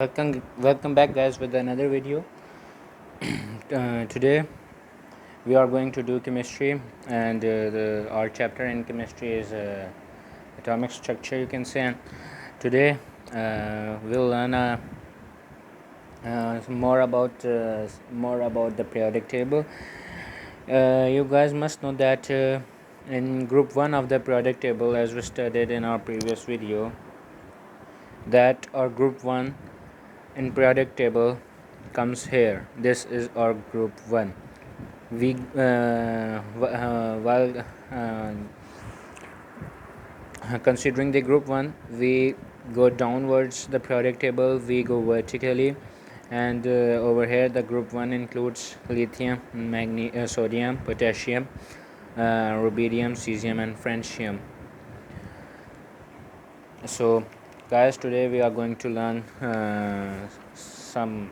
Welcome back, guys, with another video. Today we are going to do chemistry, and our chapter in chemistry is atomic structure, you can say. And today we'll learn more about the periodic table. You guys must know that in group 1 of the periodic table, as we studied in our previous video, that our group 1 in periodic table comes here. This is our group 1. We while considering the group 1, we go downwards the periodic table, we go vertically, and over here the group 1 includes lithium, sodium, potassium, rubidium, cesium, and francium. So guys, today we are going to learn some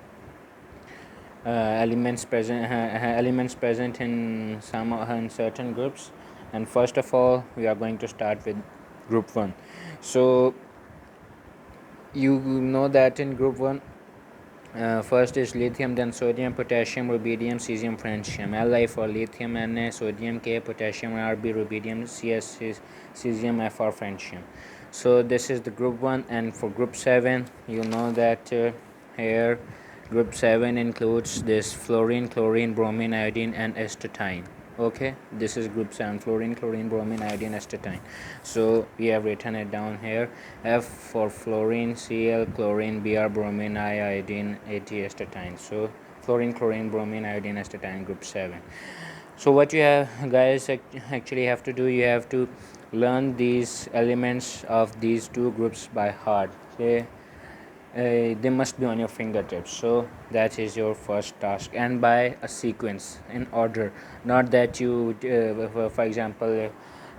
elements present in certain groups. And first of all, we are going to start with group 1. So you know that in group 1, first is lithium, then sodium, potassium, rubidium, cesium, francium. Li for lithium, Na sodium, K potassium, Rb rubidium, Cs cesium, F for francium. So this is the group 1. And for group 7, you know that here group 7 includes this fluorine, chlorine, bromine, iodine, and astatine. Okay, this is group 7: fluorine, chlorine, bromine, iodine, astatine. So we have written it down here: F for fluorine, Cl chlorine, Br bromine, I iodine, At astatine. So fluorine, chlorine, bromine, iodine, astatine, group 7. So what you guys actually have to do, you have to learn these elements of these two groups by heart. Okay, they must be on your fingertips. So that is your first task, and by a sequence, in order. Not that you for example,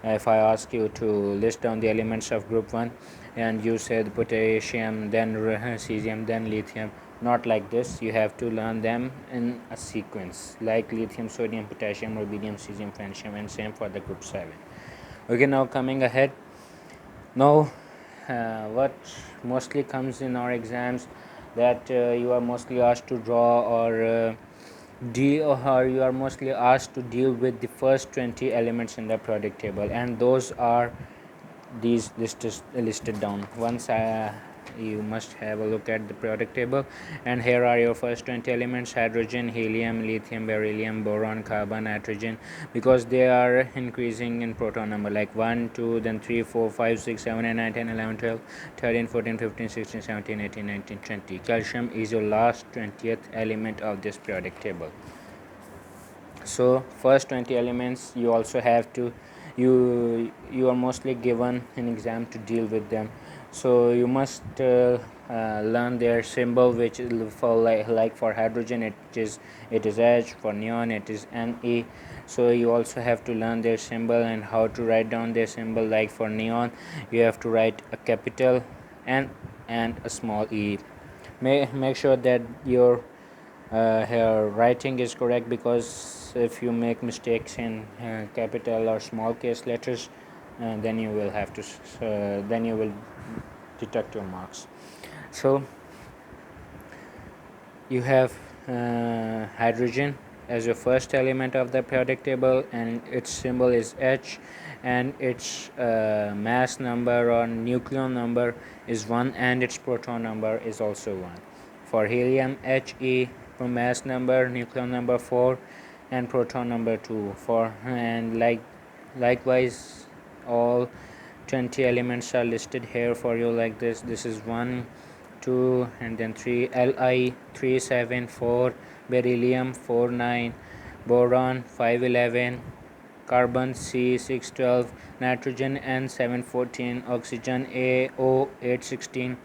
if I ask you to list down the elements of group 1 and you said potassium, then cesium, then lithium, not like this. You have to learn them in a sequence, like lithium, sodium, potassium, rubidium, cesium, francium, and same for the group 7. Okay, now coming ahead. Now what mostly comes in our exams, that you are mostly asked to draw or you are mostly asked to deal with the first 20 elements in the periodic table, and those are these listed down. Once you must have a look at the periodic table, and here are your first 20 elements: hydrogen, helium, lithium, beryllium, boron, carbon, nitrogen, because they are increasing in proton number, like 1, 2, then 3, 4, 5, 6, 7, 8, 9, 10, 11, 12, 13, 14, 15, 16, 17, 18, 19, 20. Calcium is your last 20th element of this periodic table. So first 20 elements, you also have to you are mostly given in exam to deal with them. So you must learn their symbol, which is for like for hydrogen it is H, for neon it is Ne. So you also have to learn their symbol and how to write down their symbol. Like for neon, you have to write a capital N and a small e. Make sure that your writing is correct, because if you make mistakes in capital or small case letters, then you will have to then you will deduct your marks. So you have hydrogen as your first element of the periodic table, and its symbol is H, and its mass number or nucleon number is 1, and its proton number is also 1. For helium, He, for mass number, nucleon number 4, and proton number 2. And likewise all 20 elements are listed here for you like this. This is 1, 2, and then 3. Li 374, beryllium 49, boron 511, carbon C 612, nitrogen N 714, oxygen AO 816,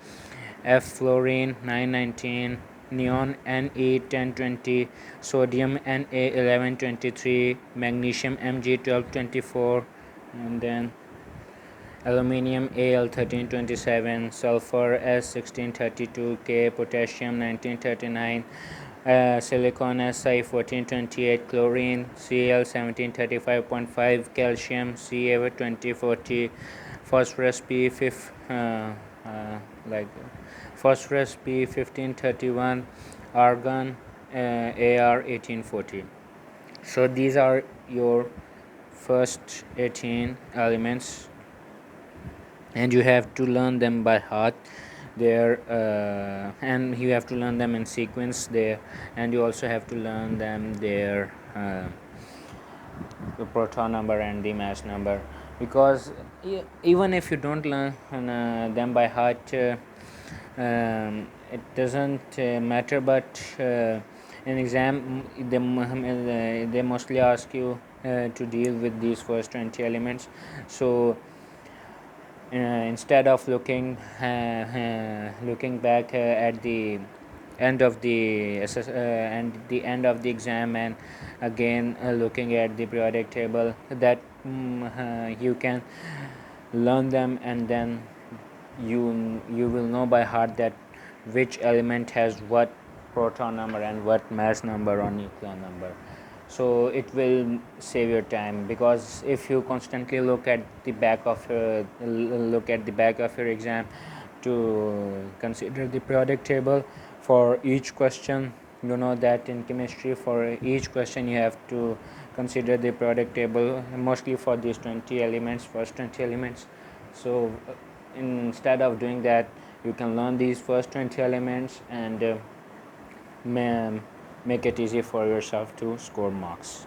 F fluorine 919, neon Ne 1020, sodium Na 1123, magnesium Mg 1224, and then aluminium Al 1327, sulfur S 1632, K potassium 1939, silicon Si 1428, chlorine Cl 1735.5, calcium Ca 2040, phosphorus P 5 like phosphorus P1531, argon Ar1840. So these are your first 18 elements, and you have to learn them by heart there, and you have to learn them in sequence there, and you also have to learn them their the proton number and the mass number, because even if you don't learn them by heart, it doesn't matter, but in exam they mostly ask you to deal with these first 20 elements. So instead of looking back at the end of the and the end of the exam, and again looking at the periodic table, that you can learn them, and then you will know by heart that which element has what proton number and what mass number or nucleon number. So it will save your time, because if you constantly look at the back of your exam to consider the periodic table for each question, you know that in chemistry for each question you have to consider the periodic table, mostly for these 20 elements, first 20 elements. So instead of doing that, you can learn these first 20 elements and make it easy for yourself to score marks.